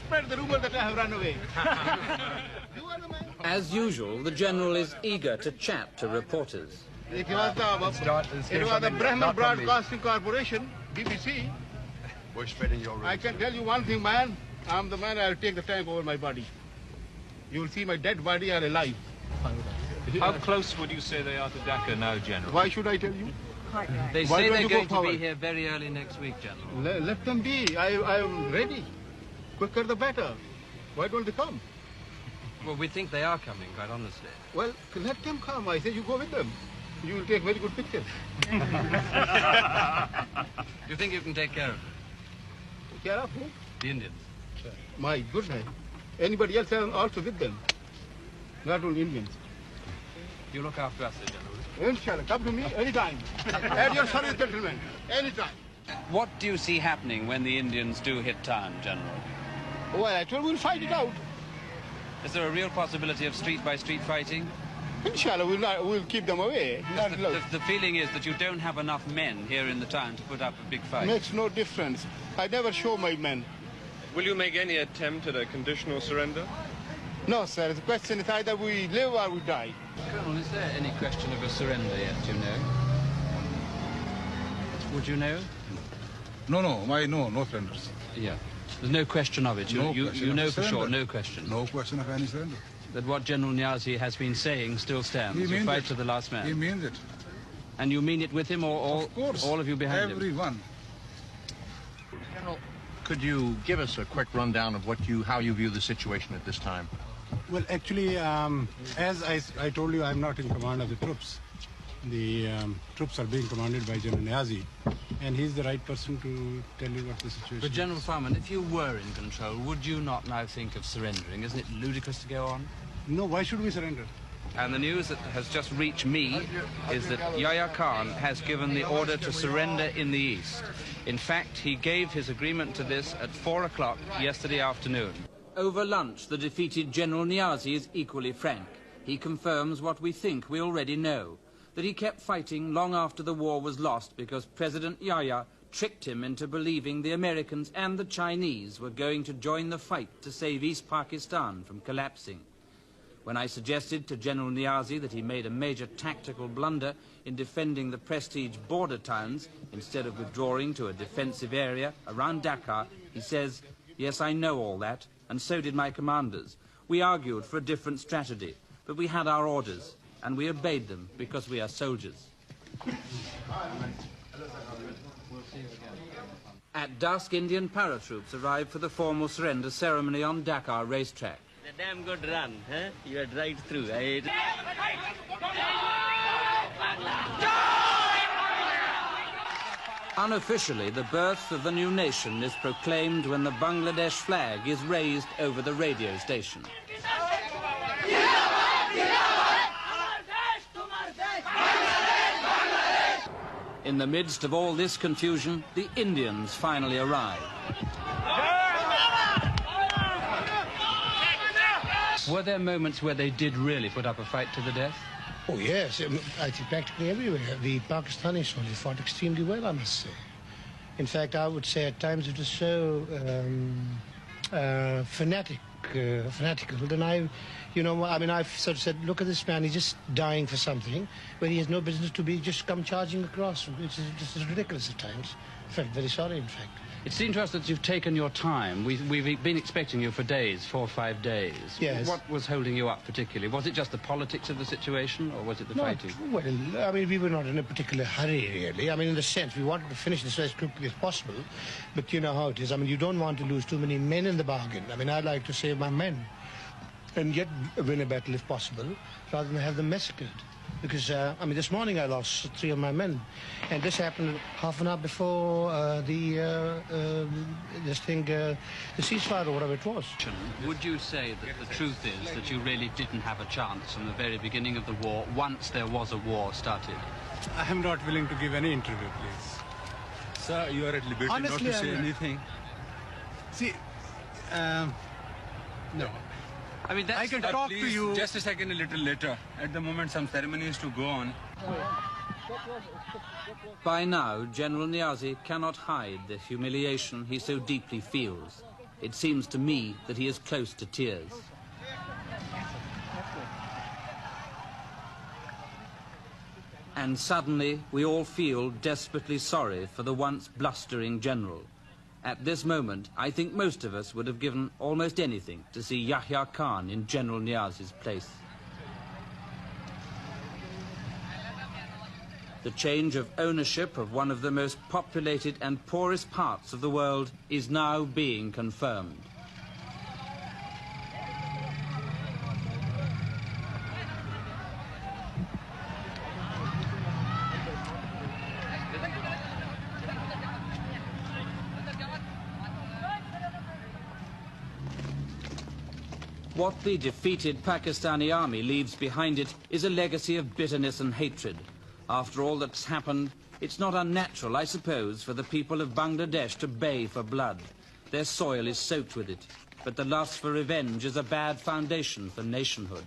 spread the rumor that I have run away. You are the man. As usual, the General is eager to chat to reporters. It was the Brahman Broadcasting Corporation, BBC. We're spreading your rumors. I can tell you one thing, man. I'm the man, I'll take the tank over my body. You will see my dead body or alive. How close would you say they are to Dhaka now, General? Why should I tell you? They say they're going to be here very early next week, General. Let them be. I am ready. Quicker the better. Why don't they come? Well, we think they are coming, quite honestly. Well, let them come. I say you go with them. You will take very good pictures. Do you think you can take care of them? Take care of who? The Indians. My goodness. Anybody else also with them? Not only Indians. You look after us, General. Inshallah. Come to me anytime. At your service, gentlemen. Anytime. What do you see happening when the Indians do hit town, General? Well, I told you we'll fight it out. Is there a real possibility of street-by-street fighting? Inshallah, we'll keep them away. The feeling is that you don't have enough men here in the town to put up a big fight. Makes no difference. I never show my men. Will you make any attempt at a conditional surrender? No, sir. The question is either we live or we die. Colonel, is there any question of a surrender yet, do you know? Would you know? No, no surrenders. Yeah. There's no question of it. You know for sure, no question. No question of any surrender. That what General Niazi has been saying still stands. You fight to the last man. He means it. And you mean it with him, or of course, all of you behind everyone. him? General, could you give us a quick rundown of how you view the situation at this time? Well, actually, as I told you, I'm not in command of the troops. The troops are being commanded by General Niazi, and he's the right person to tell you what the situation is. But General Farman, if you were in control, would you not now think of surrendering? Isn't it ludicrous to go on? No, why should we surrender? And the news that has just reached me is that Yahya Khan has given the order to surrender in the east. In fact, he gave his agreement to this at 4 o'clock yesterday afternoon. Over lunch, the defeated General Niazi is equally frank. He confirms what we think we already know, that he kept fighting long after the war was lost because President Yahya tricked him into believing the Americans and the Chinese were going to join the fight to save East Pakistan from collapsing. When I suggested to General Niazi that he made a major tactical blunder in defending the prestige border towns instead of withdrawing to a defensive area around Dhaka, he says, "Yes, I know all that, and so did my commanders. We argued for a different strategy, but we had our orders, and we obeyed them because we are soldiers." At dusk, Indian paratroops arrived for the formal surrender ceremony on Dhaka racetrack. A damn good run, huh? You had right through. Unofficially, the birth of the new nation is proclaimed when the Bangladesh flag is raised over the radio station. In the midst of all this confusion, the Indians finally arrive. Were there moments where they did really put up a fight to the death? Oh, yes. I think practically everywhere. The Pakistani soldiers fought extremely well, I must say. In fact, I would say at times it was so fanatical. Then I've sort of said, look at this man, he's just dying for something where he has no business to be just come charging across, which is just ridiculous at times. I felt very sorry, in fact. It seemed to us that you've taken your time. We've been expecting you for days, 4 or 5 days. Yes. What was holding you up particularly? Was it just the politics of the situation, or was it the fighting? Well, I mean, we were not in a particular hurry, really. I mean, in the sense, we wanted to finish this as quickly as possible, but you know how it is. I mean, you don't want to lose too many men in the bargain. I mean, I'd like to save my men and yet win a battle if possible, rather than have them massacred. Because, this morning I lost 3 of my men. And this happened half an hour before the ceasefire or whatever it was. Would you say that the truth is that you really didn't have a chance from the very beginning of the war, once there was a war started? I am not willing to give any interview, please. Sir, you are at liberty honestly, not to say anything. See, no. I mean, I can talk to you. Just a second, a little later. At the moment, some ceremonies to go on. By now, General Niazi cannot hide the humiliation he so deeply feels. it seems to me that he is close to tears. And suddenly, we all feel desperately sorry for the once blustering general. At this moment, I think most of us would have given almost anything to see Yahya Khan in General Niazi's place. The change of ownership of one of the most populated and poorest parts of the world is now being confirmed. What the defeated Pakistani army leaves behind it is a legacy of bitterness and hatred. After all that's happened, it's not unnatural, I suppose, for the people of Bangladesh to bay for blood. Their soil is soaked with it, but the lust for revenge is a bad foundation for nationhood.